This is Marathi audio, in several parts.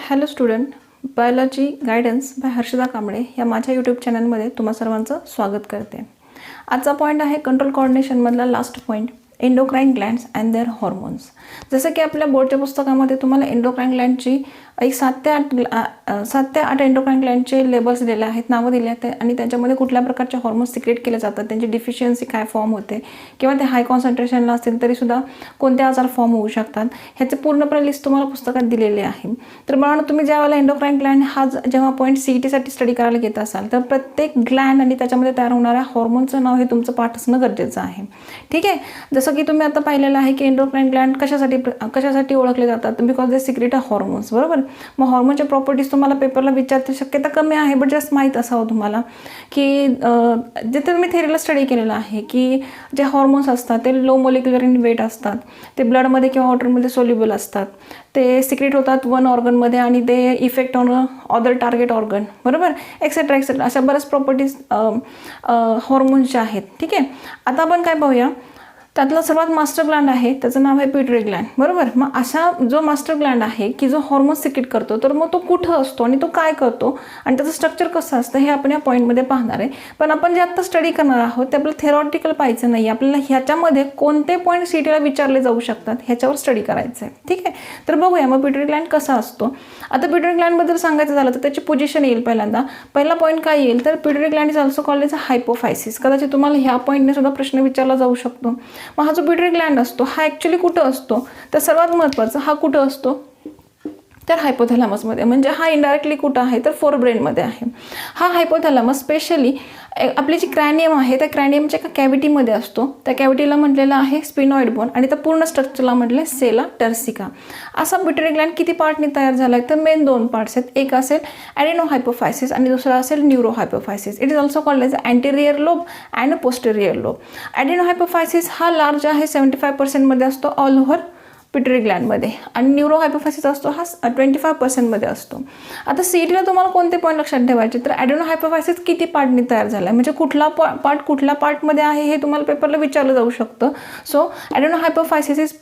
Hello student, biology guidance by Harshada Kamble या माझ्या यूट्यूब चॅनलमध्ये तुम्हा सर्वांचं स्वागत करते. आजचा पॉईंट आहे कंट्रोल कोऑर्डिनेशनमधला last point, endocrine glands and their hormones. जसं की आपल्या बोर्डच्या पुस्तकामध्ये तुम्हाला एंडोक्राइन ग्लँडची एक 7 ते 8 एंडोक्राइन ग्लँडचे लेबल्स दिले आहेत, नावं दिले आहेत आणि त्याच्यामध्ये कुठल्या प्रकारचे हॉर्मोन्स सिक्रेट केले जातात, त्यांची डिफिशियन्सी काय फॉर्म होते किंवा ते हाय कॉन्सन्ट्रेशनला असतील तरीसुद्धा कोणते आजार फॉर्म होऊ शकतात ह्याचे पूर्णपणे लिस्ट तुम्हाला पुस्तकात दिलेली आहे. तर मला तुम्ही ज्यावेळेला एंडोक्राइन ग्लँड हा जेव्हा पॉईंट CETसाठी स्टडी करायला घेत असाल तर प्रत्येक ग्लँड आणि त्याच्यामध्ये तयार होणाऱ्या हॉर्मोनचं नाव हे तुमचं पाठ असणं गरजेचं आहे. ठीक आहे. जसं की तुम्ही आता पाहिलेलं आहे की एंडोक्राइन ग्लँड कशासाठी ओळखले जातात, बिकॉज दे सिक्रेट हॉर्मोन्स. बरोबर. मग हॉर्मोनच्या प्रॉपर्टीज तुम्हाला पेपरला विचारते शक्यता कमी आहे, बट जस्ट माहीत असावं तुम्हाला की जिथे तुम्ही थेरीला स्टडी केलेलं आहे की जे हॉर्मोन्स असतात ते लो मोलिक्युलर इन वेट असतात, ते ब्लडमध्ये किंवा वॉटरमध्ये सोल्युबल असतात, ते सिक्रेट होतात वन ऑर्गनमध्ये आणि ते effect on other target organ. बरोबर. एक्सेट्रा एक्सेट्रा अशा बऱ्याच प्रॉपर्टीज हॉर्मोन्सच्या आहेत. ठीक आहे. आता आपण काय पाहूया, त्यातला सर्वात मास्टर ग्लँड आहे त्याचं नाव आहे पिट्युटरी ग्लँड. बरोबर. मग अशा जो मास्टर ग्लँड आहे की जो हॉर्मोन सिक्रेट करतो, तर मग तो कुठं असतो आणि तो काय करतो आणि त्याचं स्ट्रक्चर कसं असतं हे आपण या पॉईंटमध्ये पाहणार आहे. पण आपण जे आत्ता स्टडी करणार आहोत ते आपल्याला थेरॉटिकल पाहायचं नाही, आपल्याला ह्याच्यामध्ये कोणते पॉईंट CETला विचारले जाऊ शकतात ह्याच्यावर स्टडी करायचं आहे. ठीक आहे. तर बघूया मग पिट्युटरी ग्लँड कसा असतो. आता पिट्युटरी ग्लँडबद्दल सांगायचं झालं तर त्याची पोझिशन येईल. पहिला पॉईंट काय येईल तर pituitary gland is also called as a hypophysis. कदाचित तुम्हाला ह्या पॉईंटने सुद्धा प्रश्न विचारला जाऊ शकतो. मग हा जो पिट्युटरी ग्लँड असतो हा ॲक्च्युली कुठं असतो, तर सर्वात महत्त्वाचं हा कुठं असतो तर हायपोथॅलॅमसमध्ये. म्हणजे हा इनडायरेक्टली कुठं आहे तर फोरब्रेनमध्ये आहे. हा हायपोथॅलॅमस स्पेशली आपली जी क्रॅनियम आहे त्या क्रॅनियमच्या एका कॅव्हिटीमध्ये असतो. त्या कॅव्हिटीला म्हटलेलं आहे स्पिनॉइड बोन आणि त्या पूर्ण स्ट्रक्चरला म्हटले सेला टर्सिका. असा पिट्युटरी ग्लँड किती पार्टने तयार झाला आहे तर मेन 2 पार्ट्स आहेत. एक असेल ॲडेनोहायपोफायसिस आणि दुसरा असेल neurohypophysis. It is also called as anterior lobe and posterior lobe. Adenohypophysis हा लार्ज आहे, 75% असतो ऑल ओव्हर पिट्युटरी ग्लँडमध्ये आणि न्यूरोहायपोफायसिस असतो हा 25% असतो. आता CETला तुम्हाला कोणते पॉईंट लक्षात ठेवायचे तर ॲडेनोहायपोफायसिस किती पार्टने तयार झाला आहे, म्हणजे कुठला पार्ट कुठल्या पार्टमध्ये आहे हे तुम्हाला पेपरला विचारलं जाऊ शकतं. So adenohypophysis is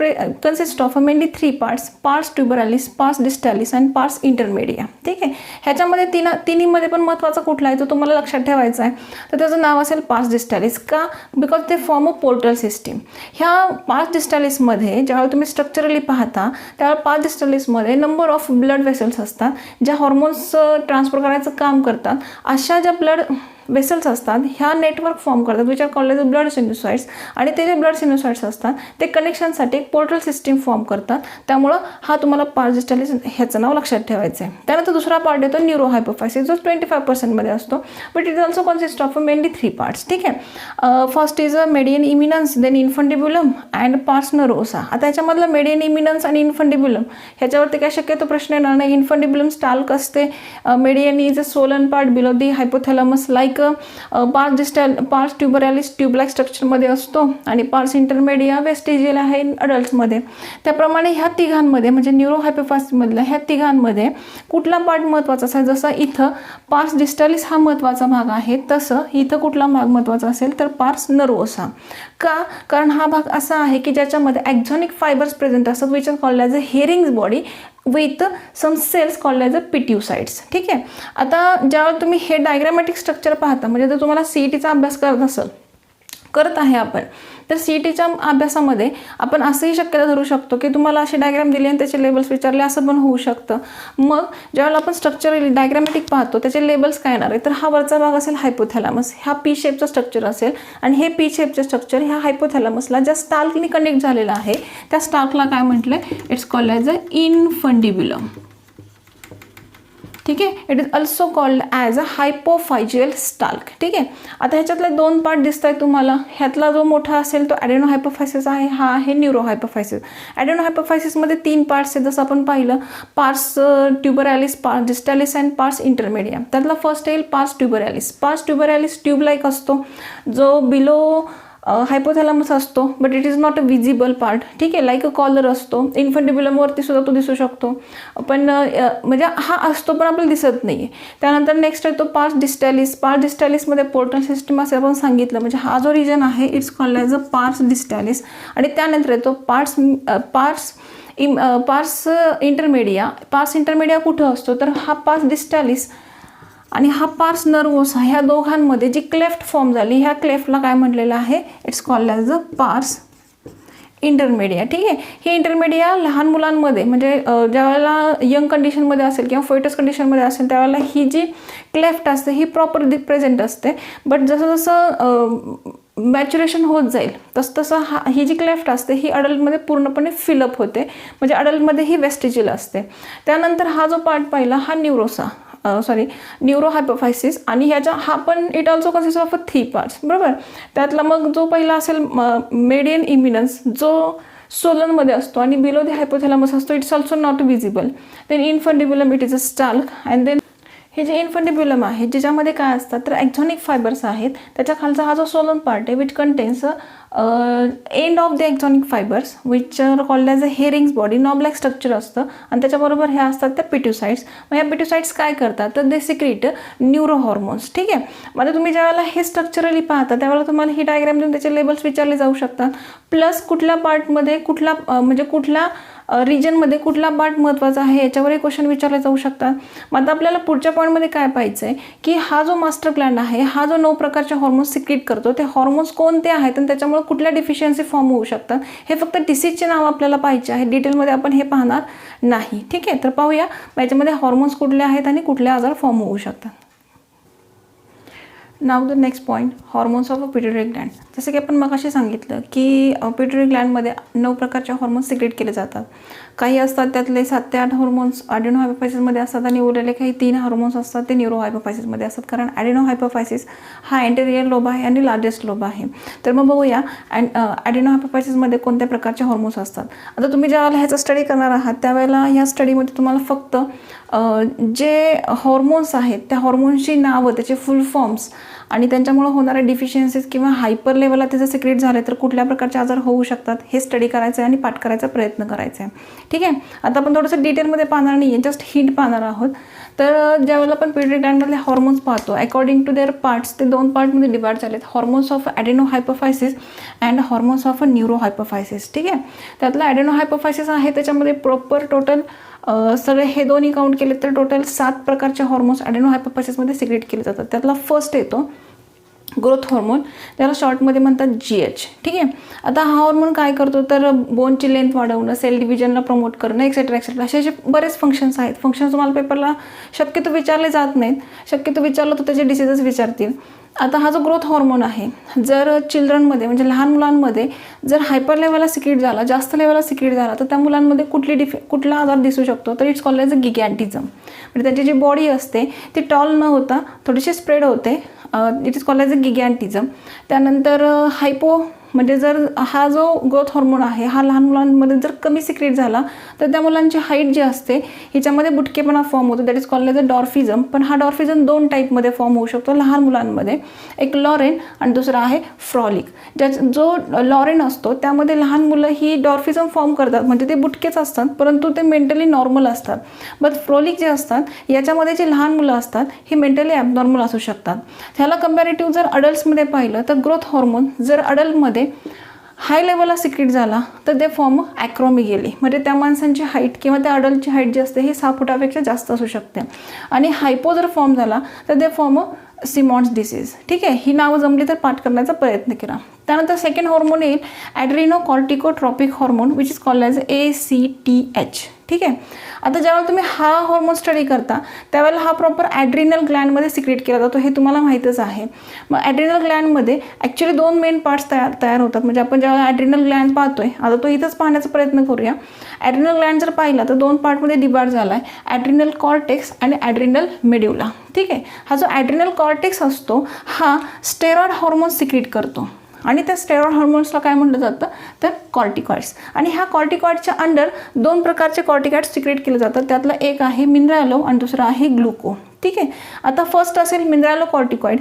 consist of mainly 3 parts, pars tuberalis, पार्स डिस्टॅलिस अँड पार्स इंटरमेडिया. ठीक आहे. ह्याच्यामध्ये तिन्हीमध्ये पण महत्त्वाचा कुठला आहे तो तुम्हाला लक्षात ठेवायचा आहे. तर त्याचं नाव असेल पार्स डिस्टॅलिस. का? बिकॉज ते फॉर्म अ पोर्टल सिस्टीम. ह्या पार्स डिस्टॅलिसमध्ये ज्यावेळी तुम्ही स्ट्रक्चरली पाहता त्यावेळेला पार्स डिस्टॅलिसमध्ये नंबर ऑफ ब्लड वेसल्स असतात ज्या हॉर्मोन्स ट्रान्सफर करायचं काम करतात. अशा ज्या ब्लड वेसल्स असतात ह्या नेटवर्क फॉर्म करतात which are called as blood sinusoids आणि ते जे ब्लड सिन्युसॉइड्स असतात ते कनेक्शनसाठी एक पोर्टल सिस्टीम फॉर्म करतात. त्यामुळं हा तुम्हाला पार्स डिस्टॅलिस ह्याचं नाव लक्षात ठेवायचं आहे. त्यानंतर दुसरा पार्ट येतो न्यूरोहायपोफायसिस जो 25% असतो, but it also consist of mainly 3 parts. ठीक आहे. First is a median eminence, then infundibulum and pars nervosa. आता ह्याच्यामधलं मेडियन इमिनन्स आणि इन्फंडिब्युलम ह्याच्यावरती काय शक्यतो प्रश्न येणार नाही. इन्फंडिब्युलम स्टाल्क असते, median is a Solan part below the hypothalamus like पार्स ट्युबरॅलिस ट्यूबलाइक स्ट्रक्चरमध्ये असतो आणि पार्स इंटरमेडिया वेस्टिजियल आहे अडल्ट्समध्ये. त्याप्रमाणे ह्या तिघांमध्ये म्हणजे न्यूरोहायपोफायसिसमधल्या ह्या तिघांमध्ये कुठला पार्ट महत्त्वाचा असेल, जसं इथं पार्स डिस्टॅलिस हा महत्त्वाचा भाग आहे तसं इथं कुठला भाग महत्त्वाचा असेल तर पार्स नर्वोसा. का? कारण हा भाग असा आहे की ज्याच्यामध्ये ॲक्झॉनिक फायबर्स प्रेझेंट असतात which are called as a Herring's body with some cells called as a pituicytes. ठीक आहे. आता ज्यावेळेला तुम्ही हे डायग्रॅमॅटिक स्ट्रक्चर पाहता म्हणजे जर तुम्हाला CETचा अभ्यास करत आहे आपण तर CETच्या अभ्यासामध्ये आपण असंही शक्यता धरू शकतो की तुम्हाला असे डायग्राम दिले आणि त्याचे लेबल्स विचारले असं पण होऊ शकतं. मग ज्यावेळेला आपण स्ट्रक्चर डायग्रॅमॅटिक पाहतो त्याचे लेबल्स काय येणार आहे तर हा वरचा भाग असेल हायपोथॅलॅमस, हा P शेपचं स्ट्रक्चर असेल आणि हे P शेपचं स्ट्रक्चर ह्या हायपोथॅलॅमसला ज्या स्टाल्कनी कनेक्ट झालेलं आहे त्या स्टाल्कला काय म्हटलं it's called as a infundibulum. ठीक आहे. It is also called as a hypophyseal stalk. ठीक आहे. आता ह्याच्यातले 2 पार्ट दिसत आहेत तुम्हाला. ह्यातला जो मोठा असेल तो ॲडेनोहायपोफायसिस आहे, हा आहे न्यूरोहायपोफायसिस. ॲडेनोहायपोफायसिसमध्ये 3 पार्ट्स आहेत जसं आपण पाहिलं, पार्स ट्युबरॅलिस, पार्स डिस्टॅलिस अँड पार्स इंटरमेडिया. त्यातला फर्स्ट येईल पार्स ट्युबरॅलिस. पार्स ट्युबरॅलिस ट्यूबलाईक असतो जो बिलो हायपोथॅलॅमस असतो, but it is not a visible part. ठीक आहे. लाईक अ कॉलर असतो. इन्फंडिब्युलमवरती सुद्धा तो दिसू शकतो, पण म्हणजे हा असतो पण आपल्याला दिसत नाही. त्यानंतर नेक्स्ट आहे तो पार्स डिस्टॅलिस. पार्स डिस्टॅलिसमध्ये पोर्टल सिस्टम असे आपण सांगितलं, म्हणजे हा जो रिजन आहे इट्स कॉल्ड ॲज अ पार्स डिस्टॅलिस. आणि त्यानंतर येतो पार्स पार्स इंटरमेडिया कुठं असतो तर हा पार्स डिस्टॅलिस आणि हा पार्स नर्वोसा ह्या दोघांमध्ये जी क्लेफ्ट फॉर्म झाली, ह्या क्लेफ्टला काय म्हटलेलं आहे, इट्स कॉल्ड ॲज अ पार्स इंटरमेडिया. ठीक आहे, ही इंटरमेडिया लहान मुलांमध्ये म्हणजे ज्यावेळेला यंग कंडिशनमध्ये असेल किंवा फोएटस कंडिशनमध्ये असेल त्यावेळेला ही जी क्लेफ्ट असते ही प्रॉपर प्रेझेंट असते. बट जसं जसं मॅच्युरेशन होत जाईल तसं ही जी क्लेफ्ट असते ही अडल्टमध्ये पूर्णपणे फिलअप होते, म्हणजे अडल्टमध्ये ही वेस्टिजिल असते. त्यानंतर हा जो पार्ट पाहिला हा न्यूरो हायपोफायसिस आणि हा पण it also consist of 3 parts. बरोबर, त्यातला मग जो पहिला असेल मेडियन इमिनन्स जो सोलनमध्ये असतो आणि बिलो द हायपोथॅलॅमस असतो, it's also not visible. Then infundibulum it is a stalk and then हे जे इन्फंडिब्युलम आहे ज्याच्यामध्ये काय असतात तर एक्झॉनिक फायबर्स आहेत. त्याच्या खालचा हा जो सोलन पार्ट आहे which contains end of the axonic fibres which called as a Herring's body knoblike structure असतं आणि त्याच्याबरोबर हे असतात त्या पिट्युसाइड्स. मग या पिट्युसाइड्स काय करतात तर दे सिक्रीट न्यूरो हॉर्मोन्स. ठीक आहे, म्हणजे तुम्ही ज्यावेळेला हे स्ट्रक्चरली पाहता त्यावेळेला तुम्हाला ही डायग्राम देऊन त्याचे लेबल्स विचारले जाऊ शकतात. प्लस कुठल्या पार्टमध्ये कुठल्या रिजनमध्ये कुठला पार्ट महत्त्वाचा आहे याच्यावरही क्वेश्चन विचारले जाऊ शकतात. मग आता आपल्याला पुढच्या पॉईंटमध्ये काय पाहायचं आहे की हा जो मास्टर ग्लँड आहे हा जो 9 प्रकारचे हॉर्मोन्स सिक्रीट करतो ते हॉर्मोन्स कोणते आहेत आणि त्याच्यामुळे कुठल्या डिफिशियन्सी फॉर्म होऊ शकतात हे फक्त डिसीजचे नाव आपल्याला पाहिजे आहे. डिटेलमध्ये आपण हे पाहणार नाही. ठीक आहे, तर पाहूया याच्यामध्ये हॉर्मोन्स कुठले आहेत आणि कुठले आजार फॉर्म होऊ शकतात. नाव the next point, hormones of a pituitary Gland. जसं की आपण मगाशी सांगितलं की पिट्युटरी ग्लँडमध्ये 9 प्रकारचे हॉर्मोन्स सिक्रेट केले जातात. काही असतात त्यातले 7 ते 8 हॉर्मोन्स ॲडेनो हायपोफायसिसमध्ये असतात आणि उरलेले काही 3 हॉर्मोन्स असतात ते न्यूरो हायपोफायसिसमध्ये असतात, कारण ॲडेनो हायपोफायसिस हा एंटेरियर लोब आहे आणि लार्जेस्ट लोब आहे. तर मग बघूया ॲडेनो हायपोफायसिसमध्ये कोणत्या प्रकारचे हॉर्मोन्स असतात. आता तुम्ही ज्यावेळेला ह्याचा स्टडी करणार आहात त्यावेळेला ह्या स्टडीमध्ये तुम्हाला फक्त जे हॉर्मोन्स आहेत त्या हॉर्मोन्सची नावं, त्याचे फुल फॉर्म्स आणि त्यांच्यामुळे होणाऱ्या डिफिशियन्सीज किंवा हायपर लेवलला त्याचे सिक्रेट झाले तर कुठल्या प्रकारचे आजार होऊ शकतात हे स्टडी करायचं आहे आणि पाठ करायचा प्रयत्न करायचा आहे. ठीक आहे, आता आपण थोडंसं डिटेलमध्ये पाहणार नाही आहे, जस्ट हिंट पाहणार आहोत. तर ज्यावेळेला आपण पिट्युटरी ग्लँडमधले हॉर्मोन्स पाहतो अकॉर्डिंग टू देअर पार्ट्स ते 2 पार्टमध्ये डिवाइड झालेत, hormones of adenohypophysis and hormones of a neurohypophysis. ठीक आहे, त्यातला ॲडेनो हायपोफायसिस आहे त्याच्यामध्ये प्रॉपर टोटल सगळे हे दोन्ही काउंट केले तर टोटल 7 प्रकारचे हॉर्मोन्स ॲडेनो हायपोफायसिसमध्ये सिक्रेट केले जातात. त्यातला फर्स्ट येतो ग्रोथ हॉर्मोन, त्याला शॉर्टमध्ये म्हणतात GH. ठीक आहे, आता हा हॉर्मोन काय करतो तर बोनची लेंथ वाढवणं, सेल डिव्हिजनला प्रमोट करणं एक्सेट्रा एक्सेट्रा असे बरेच फंक्शन्स आहेत. फंक्शन्स तुम्हाला पेपरला शक्यतो विचारले जात नाहीत, शक्यतो विचारलं तर त्याचे डिसीजेस विचारतील. आता हा जो ग्रोथ हॉर्मोन आहे जर चिल्ड्रनमध्ये म्हणजे लहान मुलांमध्ये जर हायपर लेवलला सिक्रेट झाला, जास्त लेवलला सिक्रेट झाला तर त्या मुलांमध्ये कुठला आजार दिसू शकतो तर इट्स कॉल्ड ॲज अ गिगॅन्टिझम. म्हणजे त्यांची जी बॉडी असते ती टॉल न होता थोडीशी स्प्रेड होते, it is called as a gigantism. त्यानंतर म्हणजे जर हा जो ग्रोथ हॉर्मोन आहे हा लहान मुलांमध्ये जर कमी सिक्रेट झाला तर त्या मुलांची हाईट जी असते हिच्यामध्ये बुटकेपणा फॉर्म होतो, that is called as a dwarfism. पण हा डॉर्फिझम 2 टाईपमध्ये फॉर्म होऊ शकतो लहान मुलांमध्ये, एक लॉरेन आणि दुसरा आहे फ्रॉलिक. जो लॉरेन असतो त्यामध्ये लहान मुलं ही डॉर्फिझम फॉर्म करतात, म्हणजे ते बुटकेच असतात परंतु ते मेंटली नॉर्मल असतात. बट फ्रॉलिक जे असतात याच्यामध्ये जे लहान मुलं असतात ही मेंटली ॲबनॉर्मल असू शकतात. ह्याला कंपॅरेटिव्ह जर अडल्ट्समध्ये पाहिलं तर ग्रोथ हॉर्मोन जर अडल्टमध्ये हाय लेवलला सिक्रेट झाला तर ते फॉर्म ॲक्रोमेगेली, म्हणजे त्या माणसांची हाईट किंवा त्या अडल्टची हाईट जी असते ही 6 फुटापेक्षा जास्त असू शकते. आणि हायपो जर फॉर्म झाला तर ते फॉर्म सिमॉन्स डिसीज. ठीक आहे, ही नावं जमली तर पाठ करण्याचा प्रयत्न केला. त्यानंतर सेकंड हॉर्मोन येईल adreno corticotropic hormone which is called as ACTH. ठीक आहे, आता ज्यावेळेला तुम्ही हा हॉर्मोन स्टडी करता त्यावेळेला हा प्रॉपर ॲड्रिनल ग्लँडमध्ये सिक्रेट केला जातो, हे तुम्हाला माहीतच आहे. मग ॲड्रिनल ग्लँडमध्ये ॲक्च्युली 2 मेन पार्ट्स तयार होतात. म्हणजे आपण जेव्हा ॲड्रिनल ग्लँड पाहतोय आता तो इथंच पाहण्याचा प्रयत्न करूया. ॲड्रिनल ग्लँड जर पाहिला तर 2 पार्टमध्ये डिवाइड झाला आहे, ॲड्रिनल कॉर्टेक्स आणि ॲड्रिनल मेड्युला. ठीक आहे, हा जो ॲड्रिनल कॉर्टेक्स असतो हा स्टेरॉइड हॉर्मोन सिक्रेट करतो आणि त्या स्टेरॉइड हॉर्मोन्सला काय म्हटलं जातं तर कॉर्टिकॉइड्स. आणि ह्या कॉर्टिकॉइडच्या अंडर 2 प्रकारचे कॉर्टिकॉइड्स सिक्रेट केले जातात, त्यातलं एक आहे मिनरॅलो आणि दुसरं आहे ग्लुको. ठीक आहे, आता फर्स्ट असेल मिनरॅलो कॉर्टिकॉइड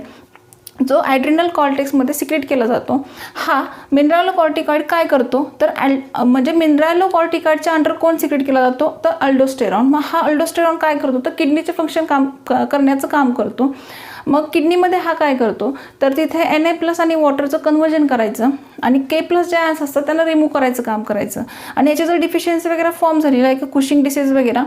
जो ॲड्रिनल कॉर्टेक्समध्ये सिक्रेट केला जातो. हा मिनरॅलो कॉर्टिकॉइड काय करतो तर म्हणजे मिनरॅलो कॉर्टिकॉइडच्या अंडर कोण सिक्रेट केला जातो तर अल्डोस्टेरॉन. मग हा अल्डोस्टेरॉन काय करतो तर किडनीचे फंक्शन करण्याचं काम करतो. मग किडनीमध्ये हा काय करतो तर तिथे Na+ आणि वॉटरचं कन्वर्जन करायचं आणि K+ जे आयन्स असतात त्यांना रिमूव्ह करायचं काम करायचं. आणि याची जर डिफिशियन्सी वगैरे फॉर्म झाली लाईक कुशिंग डिसीज वगैरे,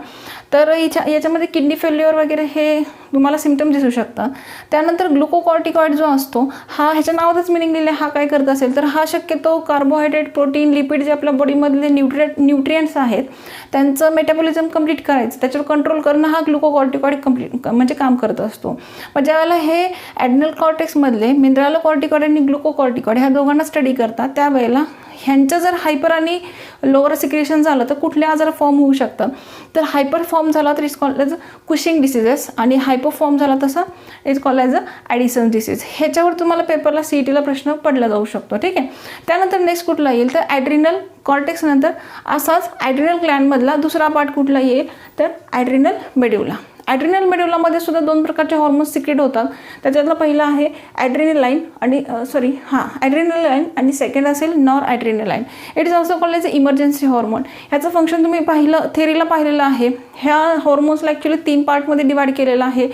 तर याच्यामध्ये किडनी फेल्युअर वगैरे हे तुम्हाला सिम्पटम दिसू शकतात. त्यानंतर ग्लुकोकॉर्टिकॉइड जो असतो हा, ह्याच्या नावातच मिनिंग दिले, हा काय करत असेल तर हा शक्यतो कार्बोहायड्रेट, प्रोटीन, लिपिड जे आपल्या बॉडीमधले न्यूट्रिएंट्स आहेत त्यांचं मेटाबॉलिझम कंप्लीट करायचं, त्याच्यावर कंट्रोल करणं हा ग्लुकोकॉर्टिकॉइड म्हणजे काम करत असतो. मग ज्यावेळेला हे ॲड्रिनल कॉर्टेक्समधले मिनरलोकॉर्टिकॉइड आणि ग्लुकोकॉर्टिकॉइड ह्या दोघांना स्टडी करतात, त्यावेळेला ह्यांचं जर हायपर आणि लोअर सिक्रेशन झालं तर कुठले आजार फॉर्म होऊ शकतात. तर हायपर फॉर्म झाला तर is called as Cushing diseases आणि हायपर फॉर्म झाला तसा is called as Addison disease. ह्याच्यावर तुम्हाला पेपरला CETला प्रश्न पडला जाऊ शकतो. ठीक आहे. त्यानंतर नेक्स्ट कुठला येईल तर ॲड्रिनल कॉर्टेक्स नंतर असाच ॲड्रिनल ग्लँडमधला दुसरा पार्ट कुठला येईल तर ॲड्रिनल मेड्युला. ॲड्रिनल मेड्युलामध्ये सुद्धा 2 प्रकारचे हॉर्मोन्स सिक्रेट होतात. त्याच्यातला पहिला आहे ॲड्रिनलाइन आणि ॲड्रिनलाइन आणि सेकंड असेल nor adrenaline. It is also called as emergency hormone. ह्याचं फंक्शन तुम्ही थेरीला पाहिलेलं आहे. ह्या हॉर्मोन्सला ॲक्च्युली 3 पार्टमध्ये डिवाइड केलेलं आहे,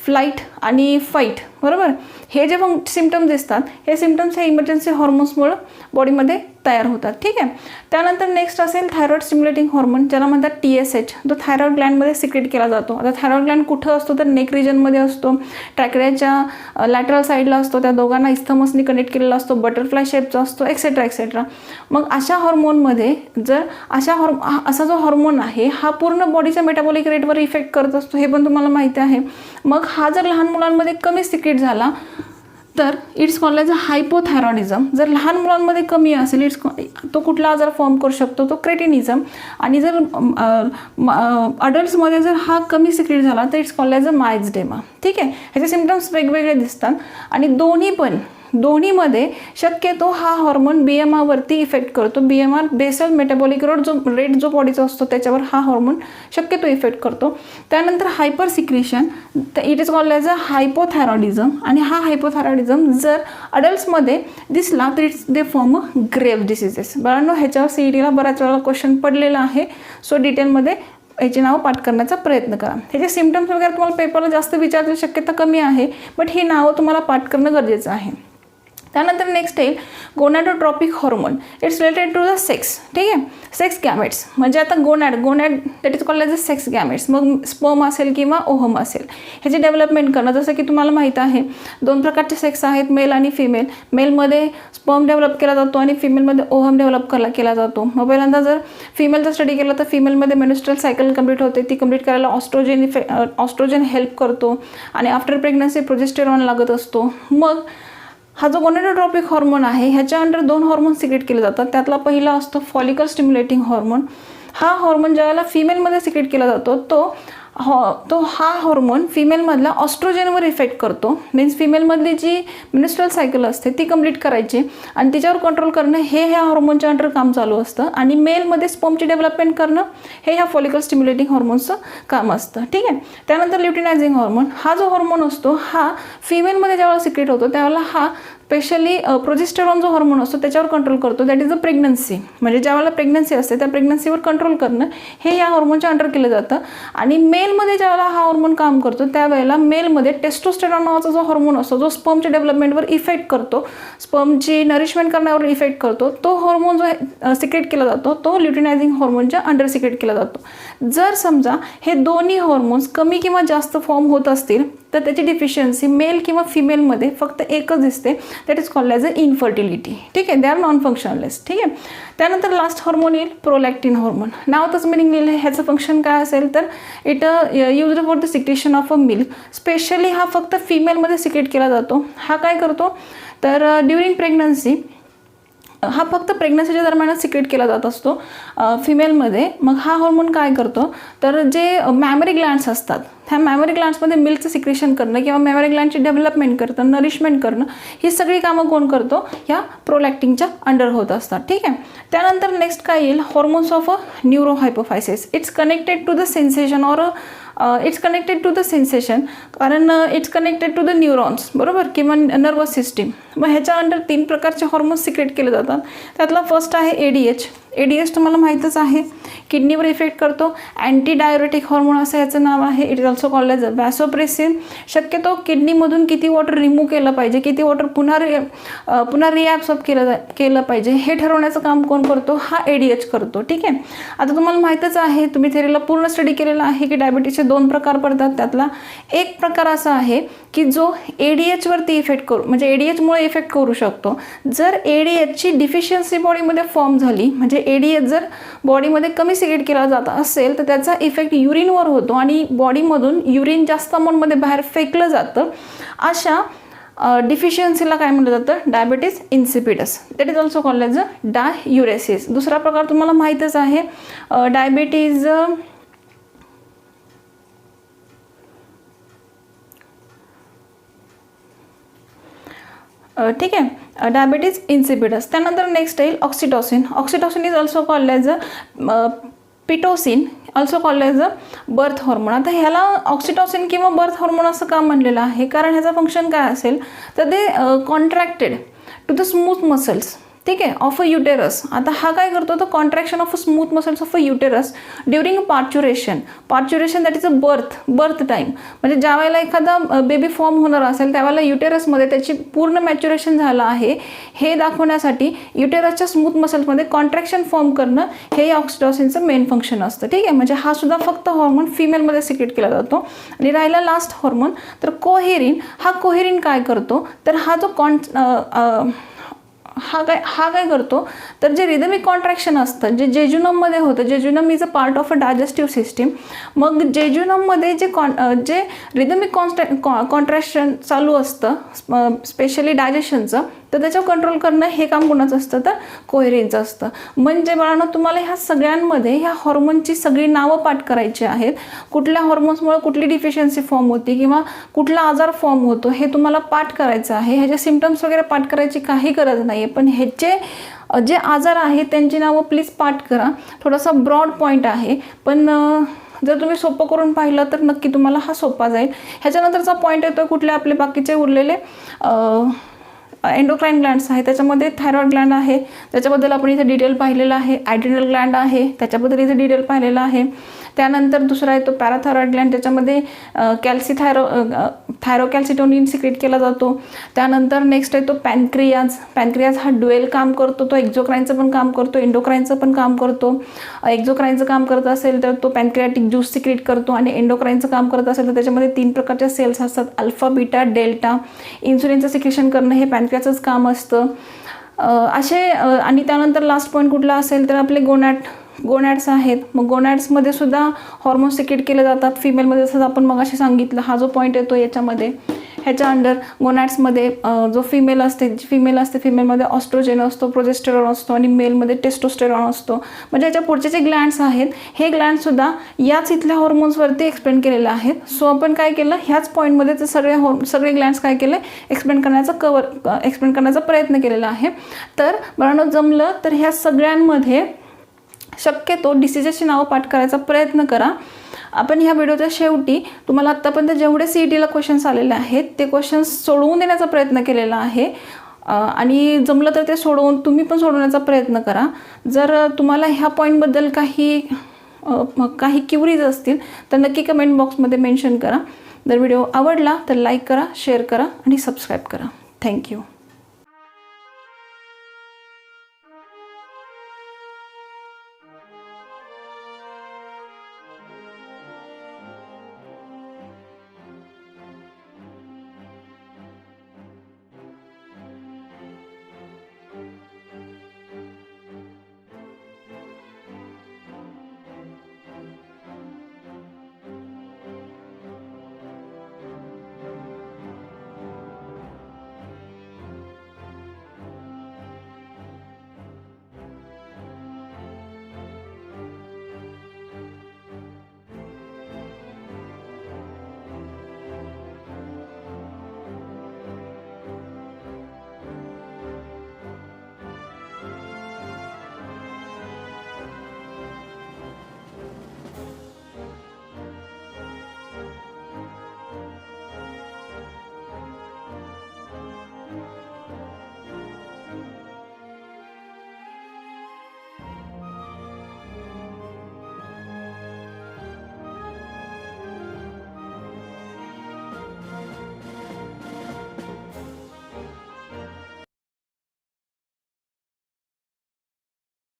फ्लाईट आणि फाईट. बरोबर. हे जे सिम्पटम्स दिसतात हे सिम्पटम्स हे इमर्जन्सी हॉर्मोन्समुळे बॉडीमध्ये तयार होतात. ठीक आहे. त्यानंतर नेक्स्ट असेल थायरॉइड स्टिम्युलेटिंग हॉर्मोन, ज्याला म्हणतात TSH, जो थायरॉइड ग्लँडमध्ये सिक्रेट केला जातो. आता थायरॉइड ग्लँड कुठं असतो तर नेक रिजनमध्ये असतो, ट्रॅकेरियाच्या लॅटरल साईडला असतो, त्या दोघांना इस्थमसनी कनेक्ट केलेला असतो, बटरफ्लाय शेपचा असतो, एक्सेट्रा. मग अशा हॉर्मोनमध्ये जर असा जो हॉर्मोन आहे हा पूर्ण बॉडीच्या मेटाबॉलिक रेटवर इफेक्ट करत असतो, हे पण तुम्हाला माहिती आहे. मग हा जर लहान मुलांमध्ये कमी सिक्रेट झाला तर इट्स कॉल्ड ॲज हायपोथायरॉइडिझम. जर लहान मुलांमध्ये कमी असेल तो कुठला आजार फॉर्म करू शकतो तो क्रेटिनिझम. आणि जर अडल्ट्समध्ये जर हा कमी सिक्रेट झाला तर इट्स कॉल्ड ॲज मायक्सडेमा. ठीक आहे. ह्याचे सिम्पटम्स वेगवेगळे दिसतात आणि दोन्हीमध्ये शक्यतो हा हॉर्मोन BMR वरती इफेक्ट करतो. BMR बेसल मेटाबॉलिक रेट जो बॉडीचा असतो त्याच्यावर हा हॉर्मोन शक्यतो इफेक्ट करतो. त्यानंतर hyper secretion, it is called as hypothyroidism. आणि हा हायपोथायरॉइडिझम जर अडल्ट्समध्ये दिसला तर it's they form grave diseases. बाळांनो, ह्याच्यावर CETला बऱ्याच वेळा क्वेश्चन पडलेला आहे. सो डिटेलमध्ये याची नावं पाठ करण्याचा प्रयत्न करा. ह्याचे सिम्पटम्स वगैरे तुम्हाला पेपरला जास्त विचारण्याची शक्यता कमी आहे, बट ही नावं तुम्हाला पाठ करणं गरजेचं आहे. त्यानंतर नेक्स्ट येईल gonadotropic hormone. It's related to the sex. ठीक आहे. सेक्स गॅमेट्स म्हणजे आता gonad that is called as a sex gametes. मग स्पर्म असेल किंवा ओहम असेल, ह्याची डेव्हलपमेंट करणं. जसं की तुम्हाला माहीत आहे 2 प्रकारचे सेक्स आहेत, मेल आणि फिमेल. मेलमध्ये स्पर्म डेव्हलप केला जातो आणि फिमेलमध्ये ओहम डेव्हलप केला जातो. मग पहिल्यांदा जर फिमेलचा स्टडी केला तर फिमेलमध्ये मेन्स्ट्रुअल सायकल कंप्लीट होते. ती कंप्लीट करायला ऑस्ट्रोजन हेल्प करतो आणि आफ्टर प्रेग्नन्सी प्रोजेस्टेरॉन लागत असतो. मग हा जो गोनॅडोट्रॉपिक हॉर्मोन आहे ह्याच्या अंडर 2 हॉर्मोन सिक्रेट केले जातात. त्यातला पहिला असतो फॉलिकल स्टिम्युलेटिंग हॉर्मोन. हा हॉर्मोन ज्यावेळेला फिमेलमध्ये सिक्रेट केला जातो तो हा हॉर्मोन फिमेलमधला ऑस्ट्रोजनवर इफेक्ट करतो. मीन्स फिमेलमधली जी मेन्स्ट्रुअल सायकल असते ती कंप्लीट करायची आणि तिच्यावर कंट्रोल करणं हे ह्या हॉर्मोनच्या अंडर काम चालू असतं. आणि मेलमध्ये स्पर्मची डेव्हलपमेंट करणं हे ह्या फॉलिकल स्टिम्युलेटिंग हॉर्मोनचं काम असतं. ठीक आहे. त्यानंतर ल्युटिनायझिंग हॉर्मोन, हा जो हॉर्मोन असतो हा फिमेलमध्ये ज्यावेळेला सिक्रेट होतो त्यावेळेला हा स्पेशली प्रोजेस्टेरॉन जो हॉर्मोन असतो त्याच्यावर कंट्रोल करतो. That is a pregnancy. म्हणजे ज्यावेळेला प्रेग्नन्सी असते त्या प्रेग्नन्सीवर कंट्रोल करणं हे या हॉर्मोनच्या अंडर केलं जातं. आणि मेलमध्ये ज्यावेळेला हा हॉर्मोन काम करतो त्यावेळेला मेलमध्ये टेस्टोस्टेरॉन नावाचा जो हॉर्मोन असतो जो स्पर्मच्या डेव्हलपमेंटवर इफेक्ट करतो, स्पर्मची नरिशमेंट करण्यावर इफेक्ट करतो, तो हॉर्मोन जो सिक्रेट केला जातो तो ल्युटिनायझिंग हॉर्मोनच्या अंडर सिक्रेट केला जातो. जर समजा हे दोन्ही हॉर्मोन्स कमी किंवा जास्त फॉर्म होत असतील तर त्याची डिफिशियन्सी मेल किंवा फिमेलमध्ये फक्त एकच दिसते. That is called as a infertility. ठीक आहे. They are non functionless. ठीक आहे. त्यानंतर लास्ट हॉर्मोन येईल प्रोलॅक्टिन हॉर्मोन. नावातच मिनिंग लिहिलं आहे. ह्याचं फंक्शन काय असेल तर it used for the secretion of a milk. Specially हा फक्त फिमेलमध्ये सिक्रेट केला जातो. हा काय करतो तर ड्युरिंग प्रेग्नन्सी हा फक्त प्रेग्नन्सीच्या दरम्यानच सिक्रेट केला जात असतो फिमेलमध्ये. मग हा हॉर्मोन काय करतो तर जे मॅमरी ग्लँड्स असतात ह्या मॅमरी ग्लँड्समध्ये मिल्कचं सिक्रेशन करणं किंवा मॅमरी ग्लँडची डेव्हलपमेंट करणं, नरिशमेंट करणं ही सगळी कामं कोण करतो ह्या प्रोलॅक्टिनच्या अंडर होत असतात. ठीक आहे. त्यानंतर नेक्स्ट काय येईल hormones of neurohypophysis. It's connected to the sensation कारण it's connected to the neurons. बरोबर. किंवा नर्वस सिस्टीम. मग ह्याच्या अंडर 3 प्रकारचे हॉर्मोन्स सिक्रेट केले जातात. त्यातला फर्स्ट आहे ADH तुम्हाला माहीतच आहे, किडनीवर इफेक्ट करतो. अँटी डायरेटिक हॉर्मोन असं याचं नाव आहे. It is also called as vasopressin. शक्यतो किडनीमधून किती वॉटर रिमूव्ह केलं पाहिजे, किती वॉटर पुन्हा रिॲब्सॉर्ब केलं पाहिजे हे ठरवण्याचं काम कोण करतो, हा ADH करतो. ठीक आहे. आता तुम्हाला माहीतच आहे, तुम्ही थेरीला पूर्ण स्टडी केलेला आहे की डायबिटीसचे 2 प्रकार पडतात. त्यातला एक प्रकार असा आहे की जो ADH वरती इफेक्ट करू म्हणजे ADHमुळे इफेक्ट करू शकतो. जर ADHची डिफिशियन्सी बॉडीमध्ये फॉर्म झाली, म्हणजे ADH जर बॉडीमध्ये कमी सिक्रेट केला जात असेल तर त्याचा इफेक्ट युरिनवर होतो आणि बॉडीमधून युरिन जास्त अमाऊंटमध्ये बाहेर फेकलं जातं. अशा डिफिशियन्सीला काय म्हटलं जातं, diabetes insipidus. That is also called as diuresis. दुसरा प्रकार तुम्हाला माहीतच आहे, डायबिटीज ठीक आहे, डायबिटीज इन्सिपिडस. त्यानंतर नेक्स्ट येईल oxytocin. Oxytocin is also called as pitocin, also called as birth hormone. आता ह्याला ऑक्सिटॉसिन किंवा बर्थ हॉर्मोन असं का म्हणलेलं आहे, कारण ह्याचा फंक्शन काय असेल तर ते contracted to the smooth muscles. ठीक आहे, ऑफ अ युटेरस. आता हा काय करतो, तर contraction of a smooth muscles of a uterus during parturition. Parturition that is a birth time. म्हणजे ज्या वेळेला एखादा बेबी फॉर्म होणार असेल त्यावेळेला युटेरसमध्ये त्याची पूर्ण मॅच्युरेशन झालं आहे हे दाखवण्यासाठी युटेरसच्या स्मूथ मसल्समध्ये कॉन्ट्रॅक्शन फॉर्म करणं हे ऑक्सिटॉसिनचं मेन फंक्शन असतं. ठीक आहे, म्हणजे हा सुद्धा फक्त हॉर्मोन फिमेलमध्ये सिक्रेट केला जातो. आणि राहिला लास्ट हॉर्मोन तर कोहेरिन. हा कोहेरिन काय करतो, तर हा जो हा काय करतो, तर जे रिदमिक कॉन्ट्रॅक्शन असतं जे जेजुनममध्ये होतं, jejunum is a part of a digestive system. मग जेजुनममध्ये जे रिदमिक कॉन्ट्रॅक्शन चालू असतं स्पेशली डायजेशनचं, तर त्याच्यावर कंट्रोल करणं हे काम कोणाचं असतं, तर कोहेरिनचं असतं. म्हणजे बाळांनो तुम्हाला ह्या सगळ्यांमध्ये ह्या हॉर्मोनची सगळी नावं पाठ करायची आहेत. कुठल्या हॉर्मोन्समुळे कुठली डिफिशियन्सी फॉर्म होती किंवा कुठला आजार फॉर्म होतो हे तुम्हाला पाठ करायचं आहे. ह्याचे सिम्पटम्स वगैरे पाठ करायची काही गरज नाही आहे, पण ह्याचे जे आजार आहेत त्यांची नावं प्लीज पाठ करा. थोडासा ब्रॉड पॉईंट आहे, पण जर तुम्ही सोपं करून पाहिलं तर नक्की तुम्हाला हा सोपा जाईल. ह्याच्यानंतरचा पॉईंट येतो कुठले आपले बाकीचे उरलेले एंडोक्राइन ग्लँड्स आहे. त्याच्यामध्ये थायरॉइड ग्लँड आहे, त्याच्याबद्दल आपण इथे डिटेल पाहिलेलं आहे. ॲड्रिनल ग्लँड आहे, त्याच्याबद्दल इथे डिटेल पाहिलेलं आहे. त्यानंतर दुसरा आहे तो पॅराथायरॉइड ग्लँड, त्याच्यामध्ये थायरोकॅल्सिटोनिन सिक्रेट केला जातो. त्यानंतर नेक्स्ट आहे तो पॅनक्रियाज. पॅनक्रियाज हा ड्युएल काम करतो, तो एक्झोक्राईनचं पण काम करतो, एंडोक्राईनचं पण काम करतो. एक्झोक्राईनचं काम करत असेल तर तो पॅनक्रियाटिक ज्यूस सिक्रेट करतो आणि एंडोक्राईनचं काम करत असेल तर त्याच्यामध्ये 3 प्रकारच्या सेल्स असतात, अल्फा, बीटा, डेल्टा. इन्सुलिनचं सिक्रेशन करणं हे पॅनक्रियाचंच काम असतं. आणि त्यानंतर लास्ट पॉईंट कुठला असेल तर आपले गोनॅड्स आहेत. मग गोनॅड्समध्ये सुद्धा हॉर्मोन सिक्रेट केले जातात फिमेलमध्ये, जसं आपण मगाशी सांगितलं. हा जो पॉईंट येतो याच्यामध्ये ह्याच्या अंडर गोनॅड्समध्ये जो फिमेल असते फिमेलमध्ये ऑस्ट्रोजेन असतो, प्रोजेस्टेरॉन असतो आणि मेलमध्ये टेस्टोस्टेरॉन असतो. म्हणजे याच्या पुढचे जे ग्लँड्स आहेत हे ग्लँडसुद्धा याच इथल्या हॉर्मोन्सवरती एक्सप्लेन केलेले आहेत. सो आपण काय केलं, ह्याच पॉईंटमध्ये ते सगळे ग्लँड्स काय केले, एक्सप्लेन करण्याचा प्रयत्न केलेला आहे. तर बाळांनो जमलं तर ह्या सगळ्यांमध्ये शक्यतो डिसीजेसची नावं पाठ करायचा प्रयत्न करा. आपण ह्या व्हिडिओच्या शेवटी तुम्हाला आत्तापर्यंत जेवढे CETला क्वेश्चन्स आलेले आहेत ते क्वेश्चन्स सोडवून देण्याचा प्रयत्न केलेला आहे. आणि जमलं तर ते तुम्ही पण सोडवण्याचा प्रयत्न करा. जर तुम्हाला ह्या पॉईंटबद्दल काही क्युरीज असतील तर नक्की कमेंट बॉक्समध्ये मेन्शन करा. जर व्हिडिओ आवडला तर लाईक करा, शेअर करा आणि सबस्क्राईब करा. थँक्यू.